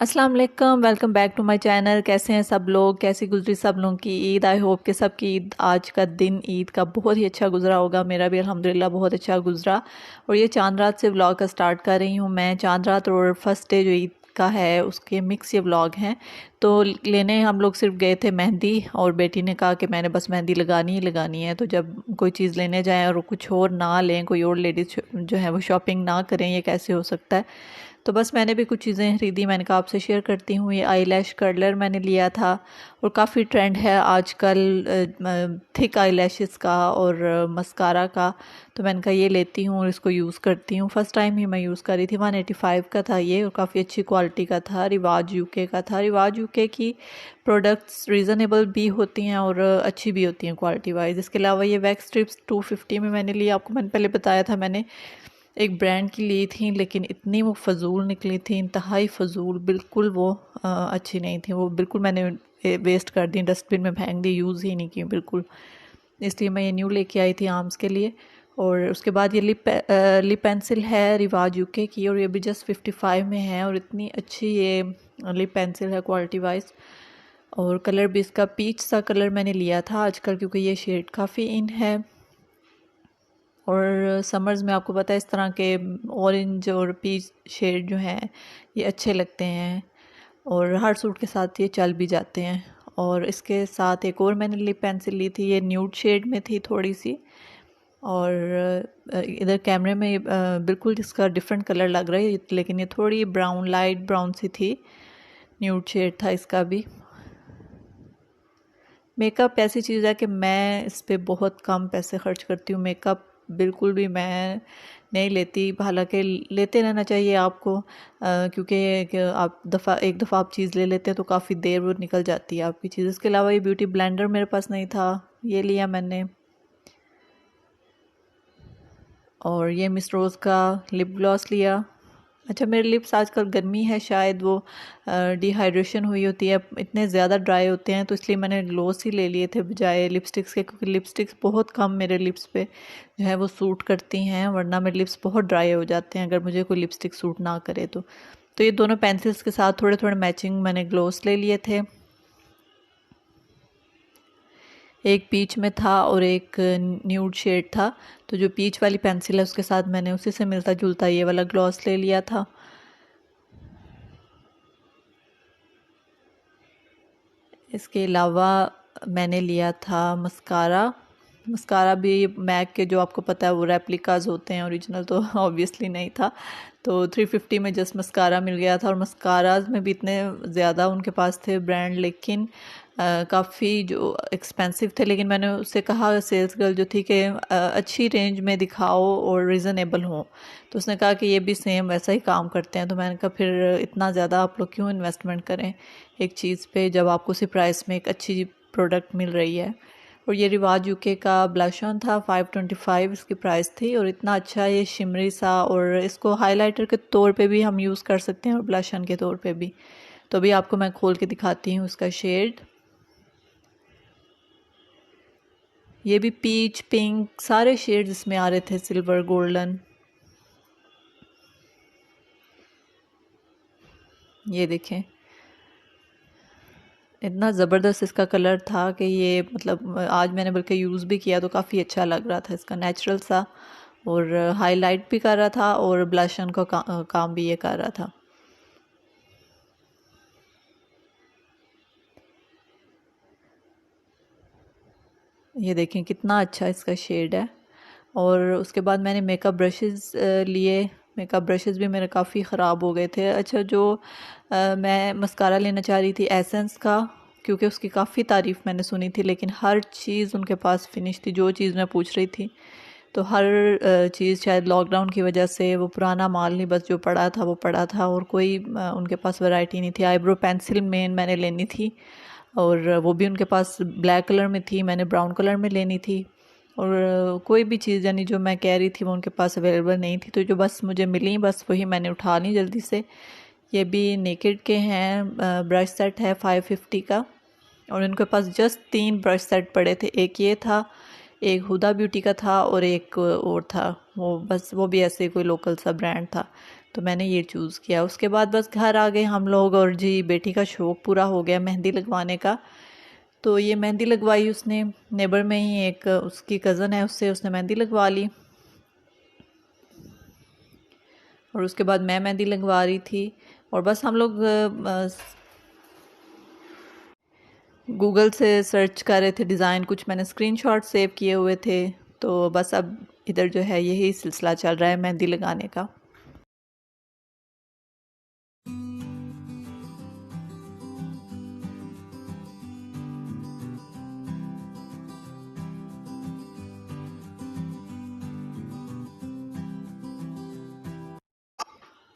अस्सलाम वालेकुम, welcome back to my channel. कैसे हैं सब लोग? कैसी गुजरी सब लोगों की ईद? आई होप कि सबकी ईद आज का दिन ईद का बहुत ही अच्छा गुजरा होगा। मेरा भी अल्हम्दुलिल्लाह बहुत अच्छा गुजरा। और ये चांद रात से व्लॉग का स्टार्ट कर रही हूँ मैं। चांद रात और फर्स्ट डे जो ईद का है उसके मिक्स ये व्लॉग हैं। तो लेने हम लोग सिर्फ गए थे मेहंदी, और बेटी ने कहा कि मैंने बस मेहंदी लगानी ही लगानी है। तो जब कोई चीज़ लेने जाएं और कुछ और ना लें, कोई और लेडीज़ जो है वो शॉपिंग ना करें, ये कैसे हो सकता है? तो बस मैंने भी कुछ चीज़ें खरीदी, मैंने कहा आपसे शेयर करती हूँ। ये आई लैश कर्लर मैंने लिया था, और काफ़ी ट्रेंड है आजकल थिक आई लैशेस का और मस्कारा का। तो मैंने कहा ये लेती हूँ और इसको यूज़ करती हूँ। फ़र्स्ट टाइम ही मैं यूज़ कर रही थी। 185 का था ये, और काफ़ी अच्छी क्वालिटी का था। रिवाज यूके का था। रिवाज यूके की प्रोडक्ट्स रीज़नेबल भी होती हैं और अच्छी भी होती हैं क्वालिटी वाइज। इसके अलावा ये वैक्स स्ट्रिप्स 250 में मैंने लिया। आपको मैंने पहले बताया था, मैंने एक ब्रांड की ली थी, लेकिन इतनी वो फ़जूल निकली थी, इंतहाई फ़जूल। बिल्कुल वो अच्छी नहीं थी। वो बिल्कुल मैंने वेस्ट कर दी, डस्टबिन में फेंक दी, यूज़ ही नहीं की बिल्कुल। इसलिए मैं ये न्यू लेके आई थी आर्म्स के लिए। और उसके बाद ये लिप पेंसिल है रिवाज यूके की, और ये भी जस्ट 55 में है। और इतनी अच्छी ये लिप पेंसिल है क्वालिटी वाइज। और कलर भी इसका पीच सा कलर मैंने लिया था आजकल, क्योंकि ये शेड काफ़ी इन है। और समर्स में आपको पता है इस तरह के ऑरेंज और पीच शेड जो हैं ये अच्छे लगते हैं, और हर सूट के साथ ये चल भी जाते हैं। और इसके साथ एक और मैंने लिप पेंसिल ली थी, ये न्यूड शेड में थी थोड़ी सी। और इधर कैमरे में बिल्कुल इसका डिफरेंट कलर लग रहा है, लेकिन ये थोड़ी ब्राउन, लाइट ब्राउन सी थी। न्यूड शेड था इसका भी। मेकअप ऐसी चीज़ है कि मैं इस पे बहुत कम पैसे खर्च करती हूँ। मेकअप बिल्कुल भी मैं नहीं लेती। हालांकि लेते रहना चाहिए आपको, क्योंकि आप एक दफ़ा आप चीज़ ले लेते हैं तो काफ़ी देर वो निकल जाती है आपकी चीज़। इसके अलावा ये ब्यूटी ब्लेंडर मेरे पास नहीं था, ये लिया मैंने। और ये मिस रोज़ का लिप ग्लॉस लिया। अच्छा, मेरे लिप्स आजकल गर्मी है, शायद वो डिहाइड्रेशन हुई होती है, इतने ज़्यादा ड्राई होते हैं, तो इसलिए मैंने ग्लोस ही ले लिए थे बजाय लिपस्टिक्स के, क्योंकि लिपस्टिक्स बहुत कम मेरे लिप्स पे जो है वो सूट करती हैं, वरना मेरे लिप्स बहुत ड्राई हो जाते हैं अगर मुझे कोई लिपस्टिक सूट ना करे तो ये दोनों पेंसिल्स के साथ थोड़े थोड़े मैचिंग मैंने ग्लोस ले लिए थे। एक पीच में था और एक न्यूड शेड था। तो जो पीच वाली पेंसिल है उसके साथ मैंने उसी से मिलता जुलता ये वाला ग्लॉस ले लिया था। इसके अलावा मैंने लिया था मस्कारा। मस्कारा भी मैक के, जो आपको पता है वो रेप्लिकाज होते हैं, ओरिजिनल तो ऑब्वियसली नहीं था। तो 350 में जस्ट मस्कारा मिल गया था। और मस्काराज में भी इतने ज़्यादा उनके पास थे ब्रांड, लेकिन काफ़ी जो एक्सपेंसिव थे। लेकिन मैंने उससे कहा, सेल्स गर्ल जो थी, कि अच्छी रेंज में दिखाओ और रिज़नेबल हो। तो उसने कहा कि ये भी सेम वैसा ही काम करते हैं। तो मैंने कहा फिर इतना ज़्यादा आप लोग क्यों इन्वेस्टमेंट करें एक चीज़ पे, जब आपको उसी प्राइस में एक अच्छी प्रोडक्ट मिल रही है। और ये रिवाज यूके का ब्लश ऑन था, 525 इसकी प्राइस थी। और इतना अच्छा ये शिमरी सा, और इसको हाइलाइटर के तौर पे भी हम यूज़ कर सकते हैं और ब्लश ऑन के तौर पे भी। तो अभी आपको मैं खोल के दिखाती हूँ इसका शेड। ये भी पीच, पिंक, सारे शेड्स इसमें आ रहे थे, सिल्वर, गोल्डन। ये देखें, इतना ज़बरदस्त इसका कलर था कि ये मतलब आज मैंने बल्कि यूज़ भी किया तो काफ़ी अच्छा लग रहा था। इसका नेचुरल सा, और हाईलाइट भी कर रहा था और ब्लश ऑन का काम भी ये कर रहा था। ये देखें कितना अच्छा इसका शेड है। और उसके बाद मैंने मेकअप ब्रशेस लिए। मेकअप ब्रशेस भी मेरे काफ़ी ख़राब हो गए थे। अच्छा, जो मैं मस्कारा लेना चाह रही थी एसेंस का, क्योंकि उसकी काफ़ी तारीफ़ मैंने सुनी थी, लेकिन हर चीज़ उनके पास फिनिश थी। जो चीज़ मैं पूछ रही थी तो हर चीज़, शायद लॉकडाउन की वजह से वो पुराना माल नहीं, बस जो पड़ा था वो पड़ा था, और कोई उनके पास वैरायटी नहीं थी। आईब्रो पेंसिल मैंने लेनी थी, और वो भी उनके पास ब्लैक कलर में थी, मैंने ब्राउन कलर में लेनी थी। और कोई भी चीज़ यानी जो मैं कह रही थी वो उनके पास अवेलेबल नहीं थी। तो जो बस मुझे मिली, बस वही मैंने उठा ली जल्दी से। ये भी नेकेड के हैं, ब्रश सेट है 550 का। और उनके पास जस्ट 3 ब्रश सेट पड़े थे। एक ये था, एक हुदा ब्यूटी का था और एक और था, वो भी ऐसे कोई लोकल सा ब्रांड था, तो मैंने ये चूज़ किया। उसके बाद बस घर आ गए हम लोग, और जी बेटी का शौक़ पूरा हो गया मेहंदी लगवाने का। तो ये मेहंदी लगवाई उसने, नेबर में ही एक उसकी कज़न है, उससे उसने मेहंदी लगवा ली। और उसके बाद मैं मेहंदी लगवा रही थी, और बस हम लोग गूगल से सर्च कर रहे थे डिज़ाइन, कुछ मैंने स्क्रीनशॉट सेव किए हुए थे। तो बस अब इधर जो है यही सिलसिला चल रहा है मेहंदी लगाने का।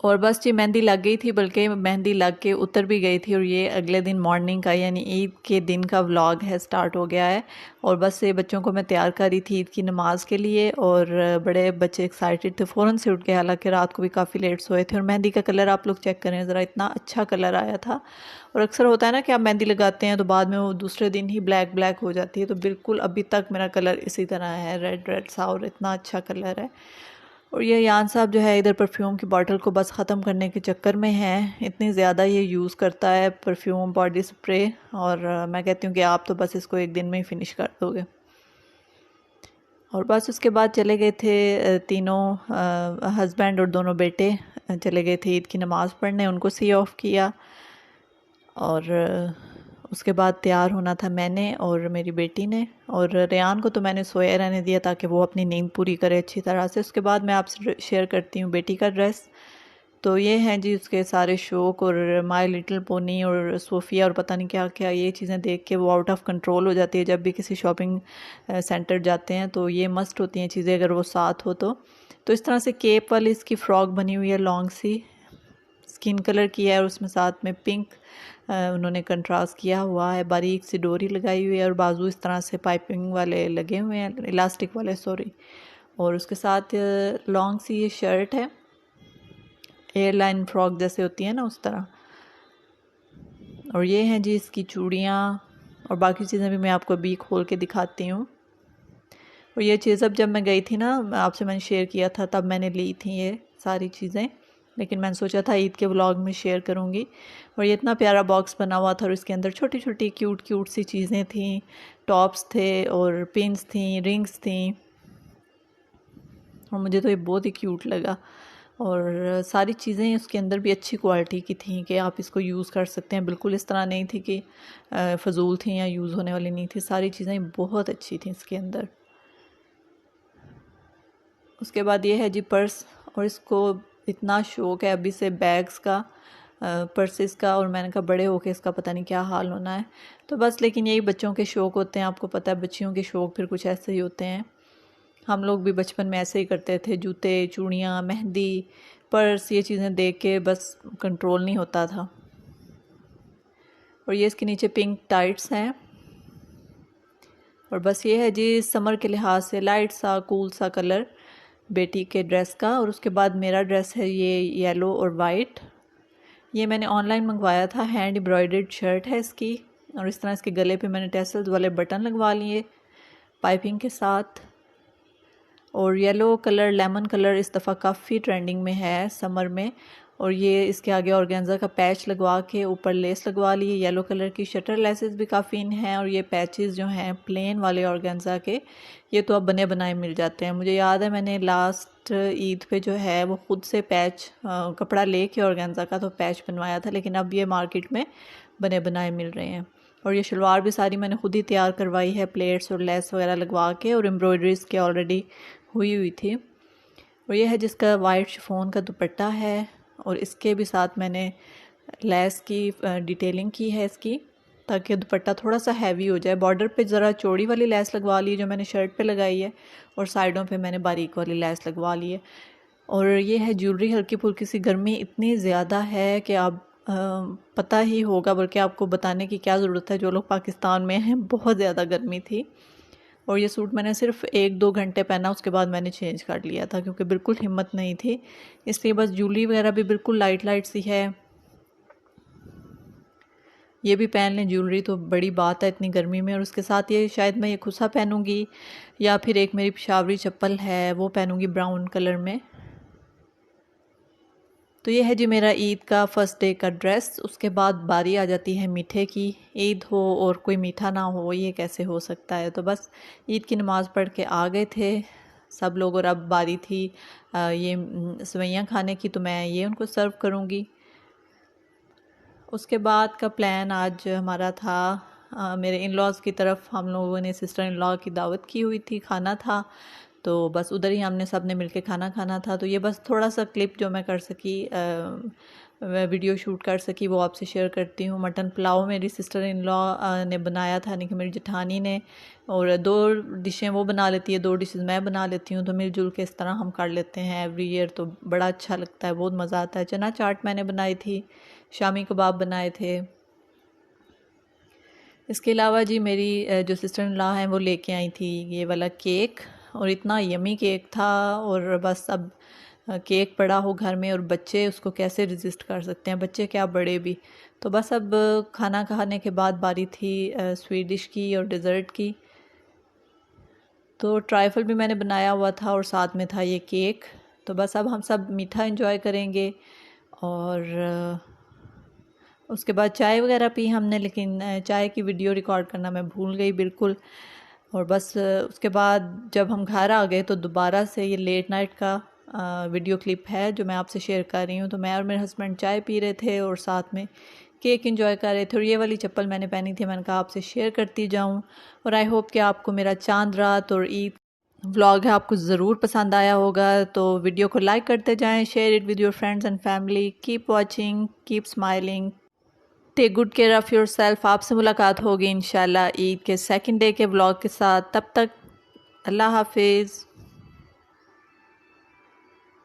और बस जी मेहंदी लग गई थी, बल्कि मेहंदी लग के उतर भी गई थी। और ये अगले दिन मॉर्निंग का यानी ईद के दिन का व्लॉग है, स्टार्ट हो गया है। और बस ये बच्चों को मैं तैयार कर रही थी ईद की नमाज़ के लिए, और बड़े बच्चे एक्साइटेड थे, फ़ौरन से उठ गए, हालांकि रात को भी काफ़ी लेट सोए थे। और मेहंदी का कलर आप लोग चेक करें ज़रा, इतना अच्छा कलर आया था। और अक्सर होता है ना कि आप मेहंदी लगाते हैं तो बाद में वो दूसरे दिन ही ब्लैक ब्लैक हो जाती है, तो बिल्कुल अभी तक मेरा कलर इसी तरह है, रेड रेड सा, और इतना अच्छा कलर है। और ये यान साहब जो है इधर परफ्यूम की बॉटल को बस ख़त्म करने के चक्कर में है, इतनी ज़्यादा ये यूज़ करता है परफ्यूम बॉडी स्प्रे। और मैं कहती हूँ कि आप तो बस इसको एक दिन में ही फिनिश कर दोगे। और बस उसके बाद चले गए थे तीनों, हस्बैंड और दोनों बेटे चले गए थे ईद की नमाज़ पढ़ने, उनको सी ऑफ किया। और उसके बाद तैयार होना था मैंने और मेरी बेटी ने, और रेयान को तो मैंने सोया रहने दिया ताकि वो अपनी नींद पूरी करे अच्छी तरह से। उसके बाद मैं आपसे शेयर करती हूँ बेटी का ड्रेस। तो ये हैं जी उसके सारे शौक, और माय लिटिल पोनी और सोफ़िया और पता नहीं क्या क्या, ये चीज़ें देख के वो आउट ऑफ कंट्रोल हो जाती है। जब भी किसी शॉपिंग सेंटर जाते हैं तो ये मस्ट होती हैं चीज़ें, अगर वो साथ हो तो इस तरह से केप वाली इसकी फ़्रॉक बनी हुई है, लॉन्ग सी, स्किन कलर की है, और उसमें साथ में पिंक उन्होंने कंट्रास्ट किया हुआ है, बारीक सी डोरी लगाई हुई है, और बाजू इस तरह से पाइपिंग वाले लगे हुए हैं, इलास्टिक वाले सॉरी। और उसके साथ लॉन्ग सी ये शर्ट है, एयरलाइन फ्रॉक जैसे होती है ना उस तरह। और ये हैं जी इसकी चूड़ियाँ, और बाकी चीज़ें भी मैं आपको अभी खोल के दिखाती हूँ। और ये चीज़ अब जब मैं गई थी ना, आपसे मैंने शेयर किया था, तब मैंने ली थी ये सारी चीज़ें, लेकिन मैंने सोचा था ईद के व्लॉग में शेयर करूँगी। और ये इतना प्यारा बॉक्स बना हुआ था, और इसके अंदर छोटी छोटी क्यूट क्यूट सी चीज़ें थीं, टॉप्स थे और पिन्स थी, रिंग्स थी, और मुझे तो ये बहुत ही क्यूट लगा। और सारी चीज़ें उसके अंदर भी अच्छी क्वालिटी की थी कि आप इसको यूज़ कर सकते हैं, बिल्कुल इस तरह नहीं थी कि फ़जूल थी या यूज़ होने वाली नहीं थी, सारी चीज़ें बहुत अच्छी थी इसके अंदर। उसके बाद ये है जी पर्स, और इसको इतना शौक़ है अभी से बैग्स का, पर्सेस का, और मैंने कहा बड़े होके इसका पता नहीं क्या हाल होना है। तो बस लेकिन यही बच्चों के शौक़ होते हैं, आपको पता है बच्चियों के शौक़ फिर कुछ ऐसे ही होते हैं। हम लोग भी बचपन में ऐसे ही करते थे, जूते, चूड़ियाँ, मेहंदी, पर्स, ये चीज़ें देख के बस कंट्रोल नहीं होता था। और ये इसके नीचे पिंक टाइट्स हैं। और बस ये है जी समर के लिहाज से लाइट सा कूल सा कलर बेटी के ड्रेस का। और उसके बाद मेरा ड्रेस है ये येलो और वाइट, ये मैंने ऑनलाइन मंगवाया था, हैंड एम्ब्रॉयडर्ड शर्ट है इसकी। और इस तरह इसके गले पे मैंने टेसल्स वाले बटन लगवा लिए पाइपिंग के साथ। और येलो कलर, लेमन कलर इस दफ़ा काफ़ी ट्रेंडिंग में है समर में। और ये इसके आगे ऑर्गेन्जा का पैच लगवा के ऊपर लेस लगवा ली, येलो कलर की शटर लेसेस भी काफ़ी इन हैं। और ये पैचेस जो हैं प्लेन वाले ऑर्गेन्जा के, ये तो अब बने बनाए मिल जाते हैं। मुझे याद है मैंने लास्ट ईद पे जो है वो ख़ुद से पैच कपड़ा ले के ऑर्गेन्जा का तो पैच बनवाया था, लेकिन अब ये मार्केट में बने बनाए मिल रहे हैं। और ये शलवार भी सारी मैंने खुद ही तैयार करवाई है, प्लेट्स और लेस वगैरह लगवा के, और एम्ब्रॉयडरीज के ऑलरेडी हुई थी। और ये है जिसका वाइट शिफॉन का दुपट्टा है, और इसके भी साथ मैंने लेस की डिटेलिंग की है इसकी, ताकि दुपट्टा थोड़ा सा हैवी हो जाए। बॉर्डर पे ज़रा चौड़ी वाली लेस लगवा ली जो मैंने शर्ट पे लगाई है, और साइडों पे मैंने बारीक वाली लेस लगवा ली है। और ये है ज्वेलरी, हल्की फुल्की सी, गर्मी इतनी ज़्यादा है कि आप पता ही होगा, बल्कि आपको बताने की क्या ज़रूरत है, जो लोग पाकिस्तान में हैं, बहुत ज़्यादा गर्मी थी। और ये सूट मैंने सिर्फ 1-2 घंटे पहना, उसके बाद मैंने चेंज कर लिया था क्योंकि बिल्कुल हिम्मत नहीं थी। इसलिए बस ज्वेलरी वगैरह भी बिल्कुल लाइट लाइट सी है। ये भी पहन लें ज्वेलरी तो बड़ी बात है इतनी गर्मी में। और उसके साथ ये शायद मैं ये खुसा पहनूंगी या फिर एक मेरी पेशावरी चप्पल है वो पहनूंगी ब्राउन कलर में। तो ये है जी मेरा ईद का फ़र्स्ट डे का ड्रेस। उसके बाद बारी आ जाती है मीठे की। ईद हो और कोई मीठा ना हो ये कैसे हो सकता है। तो बस ईद की नमाज़ पढ़ के आ गए थे सब लोग और अब बारी थी ये सेवइयाँ खाने की, तो मैं ये उनको सर्व करूँगी। उसके बाद का प्लान आज हमारा था मेरे इन लॉज़ की तरफ हम लोगों ने सिस्टर इन लॉ की दावत की हुई थी, खाना था, तो बस उधर ही हमने सब ने मिलके खाना खाना था। तो ये बस थोड़ा सा क्लिप जो मैं कर सकी वीडियो शूट कर सकी वो आपसे शेयर करती हूँ। मटन पुलाव मेरी सिस्टर इन लॉ ने बनाया था, यानी कि मेरी जेठानी ने, और 2 डिशें वो बना लेती है, 2 डिशेस मैं बना लेती हूँ। तो मिलजुल के इस तरह हम कर लेते हैं एवरी ईयर, तो बड़ा अच्छा लगता है, बहुत मज़ा आता है। चना चाट मैंने बनाई थी, शामी कबाब बनाए थे। इसके अलावा जी मेरी जो सिस्टर इन लॉ हैं वो लेके आई थी ये वाला केक, और इतना यमी केक था। और बस अब केक पड़ा हो घर में और बच्चे उसको कैसे रेजिस्ट कर सकते हैं, बच्चे क्या बड़े भी। तो बस अब खाना खाने के बाद बारी थी स्वीट डिश की और डेज़र्ट की। तो ट्राइफल भी मैंने बनाया हुआ था और साथ में था ये केक। तो बस अब हम सब मीठा एंजॉय करेंगे। और उसके बाद चाय वगैरह पी हमने, लेकिन चाय की वीडियो रिकॉर्ड करना मैं भूल गई बिल्कुल। और बस उसके बाद जब हम घर आ गए तो दोबारा से ये लेट नाइट का वीडियो क्लिप है जो मैं आपसे शेयर कर रही हूँ। तो मैं और मेरे हस्बैंड चाय पी रहे थे और साथ में केक एंजॉय कर रहे थे। और ये वाली चप्पल मैंने पहनी थी, मैंने कहा आपसे शेयर करती जाऊँ। और आई होप कि आपको मेरा चांद रात और ईद व्लॉग है आपको ज़रूर पसंद आया होगा। तो वीडियो को लाइक करते जाएं, share it with your friends and family. Keep watching, keep smiling, take good care of yourself. आपसे मुलाकात होगी इंशाल्लाह ईद के सेकंड डे के व्लॉग के साथ। तब तक अल्लाह हाफिज़।